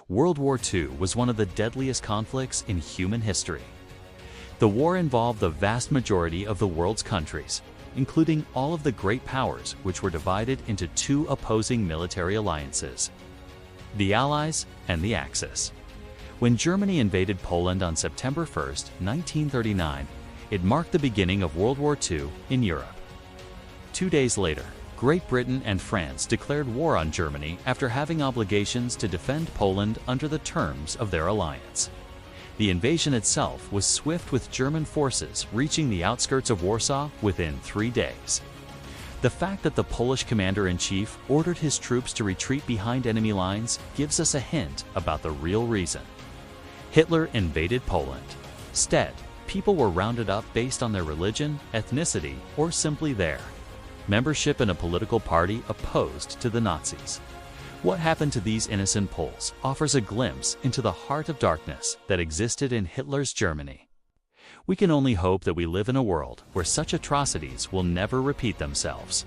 World War II was one of the deadliest conflicts in human history. The war involved the vast majority of the world's countries, including all of the great powers, which were divided into two opposing military alliances: the Allies and the Axis. When Germany invaded Poland on September 1, 1939, it marked the beginning of World War II in Europe. 2 days later, Great Britain and France declared war on Germany after having obligations to defend Poland under the terms of their alliance. The invasion itself was swift, with German forces reaching the outskirts of Warsaw within 3 days. The fact that the Polish commander-in-chief ordered his troops to retreat behind enemy lines gives us a hint about the real reason. Hitler invaded Poland. Instead, people were rounded up based on their religion, ethnicity, or simply their membership in a political party opposed to the Nazis. What happened to these innocent Poles offers a glimpse into the heart of darkness that existed in Hitler's Germany. We can only hope that we live in a world where such atrocities will never repeat themselves.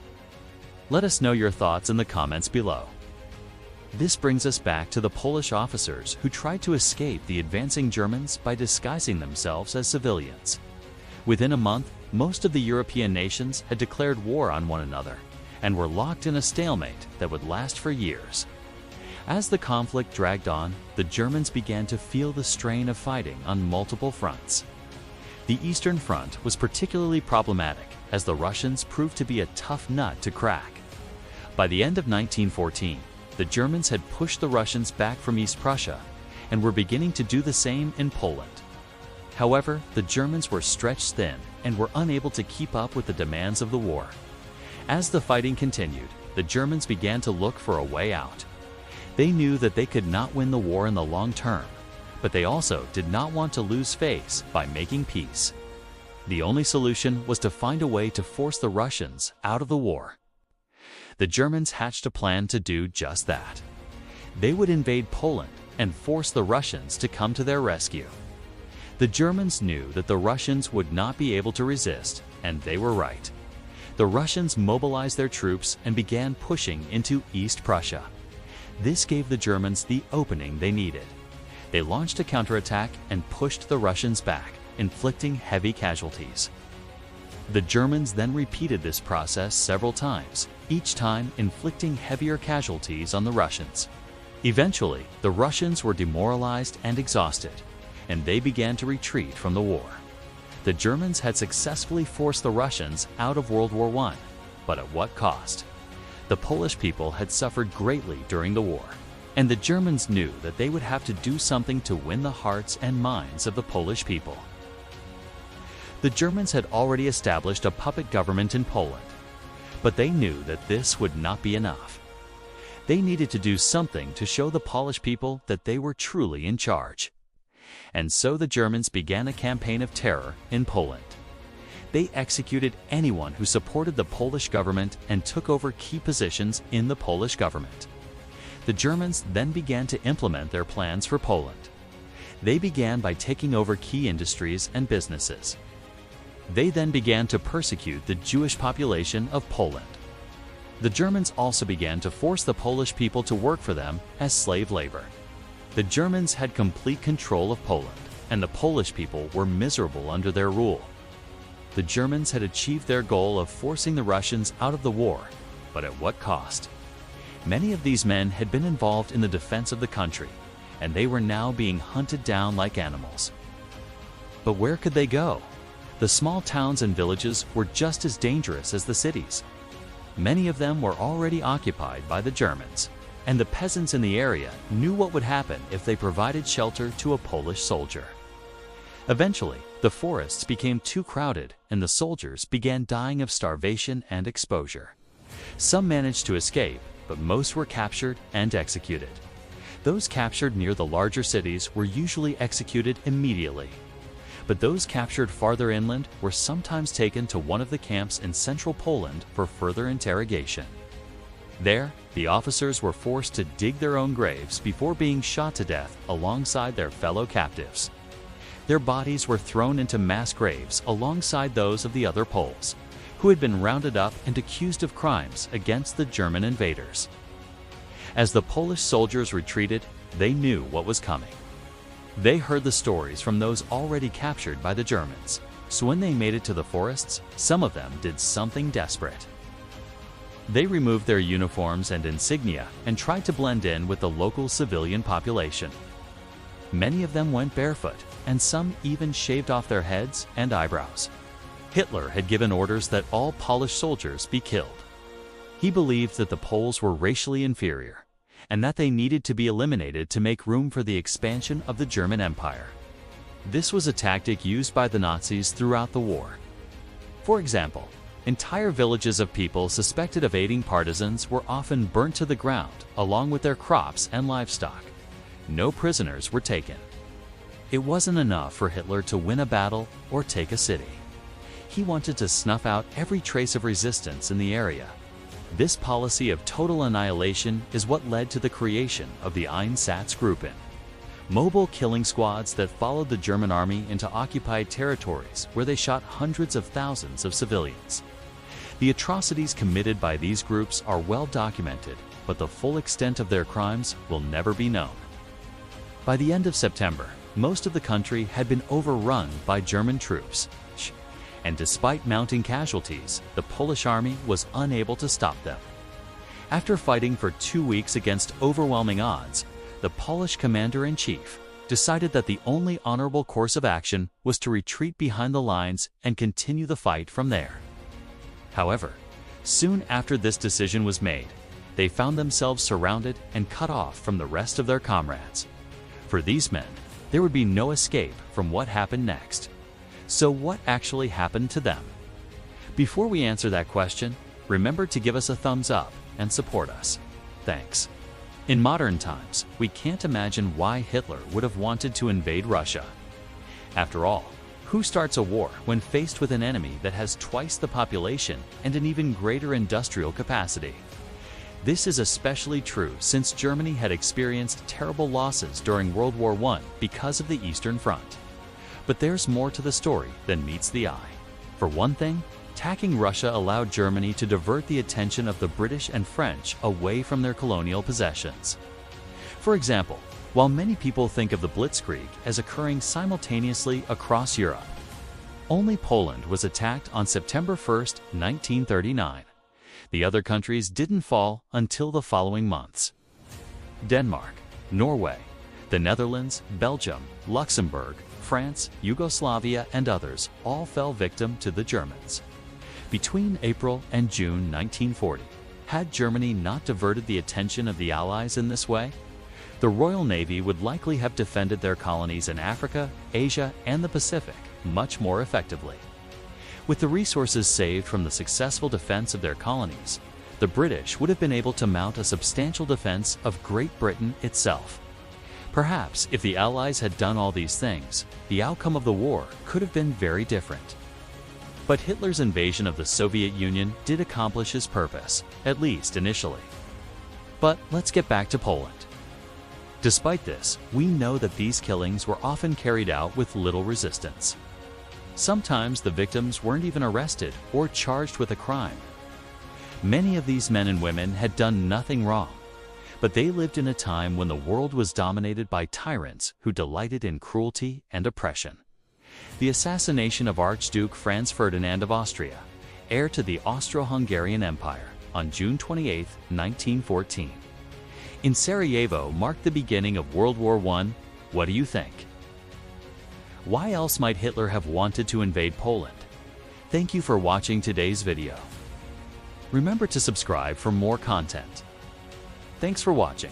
Let us know your thoughts in the comments below. This brings us back to the Polish officers who tried to escape the advancing Germans by disguising themselves as civilians. Within a month, most of the European nations had declared war on one another and were locked in a stalemate that would last for years. As the conflict dragged on, the Germans began to feel the strain of fighting on multiple fronts. The Eastern Front was particularly problematic, as the Russians proved to be a tough nut to crack. By the end of 1914, the Germans had pushed the Russians back from East Prussia and were beginning to do the same in Poland. However, the Germans were stretched thin and were unable to keep up with the demands of the war. As the fighting continued, the Germans began to look for a way out. They knew that they could not win the war in the long term, but they also did not want to lose face by making peace. The only solution was to find a way to force the Russians out of the war. The Germans hatched a plan to do just that. They would invade Poland and force the Russians to come to their rescue. The Germans knew that the Russians would not be able to resist, and they were right. The Russians mobilized their troops and began pushing into East Prussia. This gave the Germans the opening they needed. They launched a counterattack and pushed the Russians back, inflicting heavy casualties. The Germans then repeated this process several times, each time inflicting heavier casualties on the Russians. Eventually, the Russians were demoralized and exhausted, and they began to retreat from the war. The Germans had successfully forced the Russians out of World War I, but at what cost? The Polish people had suffered greatly during the war, and the Germans knew that they would have to do something to win the hearts and minds of the Polish people. The Germans had already established a puppet government in Poland, but they knew that this would not be enough. They needed to do something to show the Polish people that they were truly in charge. And so the Germans began a campaign of terror in Poland. They executed anyone who supported the Polish government and took over key positions in the Polish government. The Germans then began to implement their plans for Poland. They began by taking over key industries and businesses. They then began to persecute the Jewish population of Poland. The Germans also began to force the Polish people to work for them as slave labor. The Germans had complete control of Poland, and the Polish people were miserable under their rule. The Germans had achieved their goal of forcing the Russians out of the war, but at what cost? Many of these men had been involved in the defense of the country, and they were now being hunted down like animals. But where could they go? The small towns and villages were just as dangerous as the cities. Many of them were already occupied by the Germans, and the peasants in the area knew what would happen if they provided shelter to a Polish soldier. Eventually, the forests became too crowded, and the soldiers began dying of starvation and exposure. Some managed to escape, but most were captured and executed. Those captured near the larger cities were usually executed immediately. But those captured farther inland were sometimes taken to one of the camps in central Poland for further interrogation. There, the officers were forced to dig their own graves before being shot to death alongside their fellow captives. Their bodies were thrown into mass graves alongside those of the other Poles, who had been rounded up and accused of crimes against the German invaders. As the Polish soldiers retreated, They knew what was coming. They heard the stories from those already captured by the Germans, so when they made it to the forests, some of them did something desperate. They removed their uniforms and insignia and tried to blend in with the local civilian population. Many of them went barefoot, and some even shaved off their heads and eyebrows. Hitler had given orders that all Polish soldiers be killed. He believed that the Poles were racially inferior, and that they needed to be eliminated to make room for the expansion of the German Empire. This was a tactic used by the Nazis throughout the war. For example, entire villages of people suspected of aiding partisans were often burnt to the ground along with their crops and livestock. No prisoners were taken. It wasn't enough for Hitler to win a battle or take a city. He wanted to snuff out every trace of resistance in the area. This policy of total annihilation is what led to the creation of the Einsatzgruppen, mobile killing squads that followed the German army into occupied territories where they shot hundreds of thousands of civilians. The atrocities committed by these groups are well documented, but the full extent of their crimes will never be known. By the end of September, most of the country had been overrun by German troops, and despite mounting casualties, the Polish army was unable to stop them. After fighting for 2 weeks against overwhelming odds, the Polish commander-in-chief decided that the only honorable course of action was to retreat behind the lines and continue the fight from there. However, soon after this decision was made, they found themselves surrounded and cut off from the rest of their comrades. For these men, there would be no escape from what happened next. So what actually happened to them? Before we answer that question, remember to give us a thumbs up and support us. Thanks. In modern times, we can't imagine why Hitler would have wanted to invade Russia. After all, who starts a war when faced with an enemy that has twice the population and an even greater industrial capacity? This is especially true since Germany had experienced terrible losses during World War I because of the Eastern Front. But there's more to the story than meets the eye. For one thing, attacking Russia allowed Germany to divert the attention of the British and French away from their colonial possessions. For example, while many people think of the Blitzkrieg as occurring simultaneously across Europe, only Poland was attacked on September 1, 1939. The other countries didn't fall until the following months. Denmark, Norway, the Netherlands, Belgium, Luxembourg, France, Yugoslavia, and others all fell victim to the Germans. Between April and June 1940, had Germany not diverted the attention of the Allies in this way, the Royal Navy would likely have defended their colonies in Africa, Asia, and the Pacific much more effectively. With the resources saved from the successful defense of their colonies, the British would have been able to mount a substantial defense of Great Britain itself. Perhaps if the Allies had done all these things, the outcome of the war could have been very different. But Hitler's invasion of the Soviet Union did accomplish his purpose, at least initially. But let's get back to Poland. Despite this, we know that these killings were often carried out with little resistance. Sometimes the victims weren't even arrested or charged with a crime. Many of these men and women had done nothing wrong, but they lived in a time when the world was dominated by tyrants who delighted in cruelty and oppression. The assassination of Archduke Franz Ferdinand of Austria, heir to the Austro-Hungarian Empire, on June 28, 1914. In Sarajevo marked the beginning of World War I. What do you think? Why else might Hitler have wanted to invade Poland? Thank you for watching today's video. Remember to subscribe for more content. Thanks for watching.